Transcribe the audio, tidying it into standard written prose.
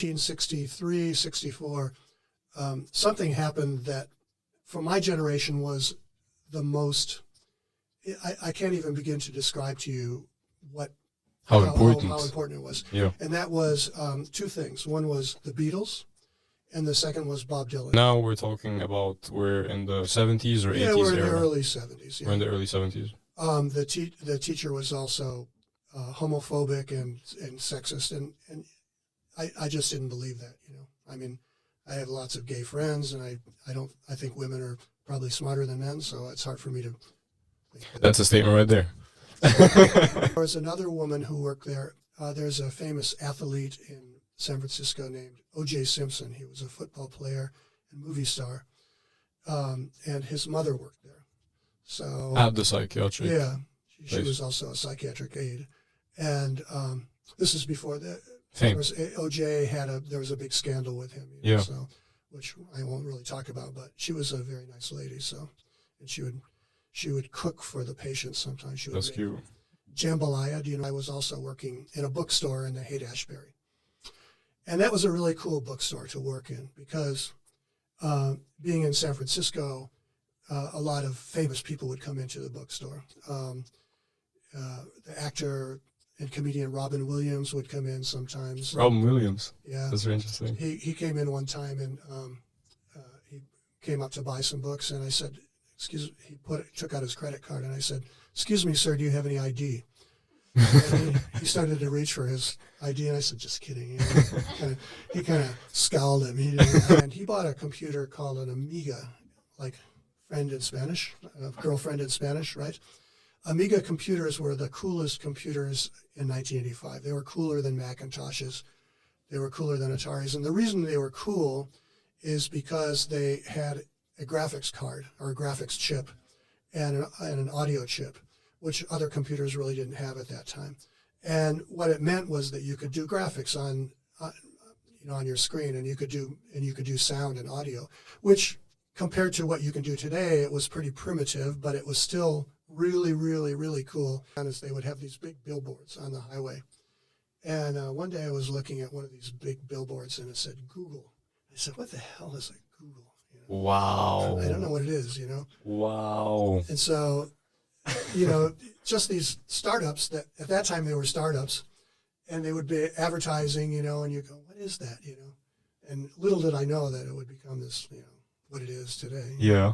1963, 64, something happened that for my generation was the most, I can't even begin to describe to you how important it was. Yeah. And that was two things. One was the Beatles, and the second was Bob Dylan. Now we're talking about we're in the 70s or 80s era. Yeah, we're in the early 70s. Yeah. We're in the early 70s. The teacher was also homophobic and sexist, and I just didn't believe that. I mean, I have lots of gay friends, and I think women are probably smarter than men, so it's hard for me to think that. That's a statement right there. There was another woman who worked there. There's a famous athlete in San Francisco named O.J. Simpson. He was a football player and movie star, and his mother worked there. So At the psychiatric. Yeah, she was also a psychiatric aide, and this is before the. O.J. there was a big scandal with him. Yeah. So, which I won't really talk about, but she was a very nice lady. So, and she would cook for the patients sometimes. That's cute. Jambalaya. I was also working in a bookstore in the Haight-Ashbury. And that was a really cool bookstore to work in because being in San Francisco, a lot of famous people would come into the bookstore. The actor and comedian Robin Williams would come in sometimes. Robin Williams? Yeah. That's very interesting. He came in one time and he came up to buy some books, and I said, took out his credit card, and I said, "Excuse me, sir, do you have any ID?" And he started to reach for his ID, and I said, "Just kidding." He kind of scowled at me. And he bought a computer called an Amiga, like friend in Spanish, girlfriend in Spanish, right? Amiga computers were the coolest computers in 1985. They were cooler than Macintoshes. They were cooler than Ataris. And the reason they were cool is because they had a graphics card or a graphics chip and an audio chip, which other computers really didn't have at that time. And what it meant was that you could do graphics on your screen, and you could do sound and audio, which compared to what you can do today, it was pretty primitive, but it was still really, really, really cool. And as they would have these big billboards on the highway. And one day I was looking at one of these big billboards, and it said Google. I said, "What the hell is a Google?" Wow. I don't know what it is, Wow. And so, just these startups that at that time they were startups, and they would be advertising, and you go, "What is that?" And little did I know that it would become this, what it is today. Yeah.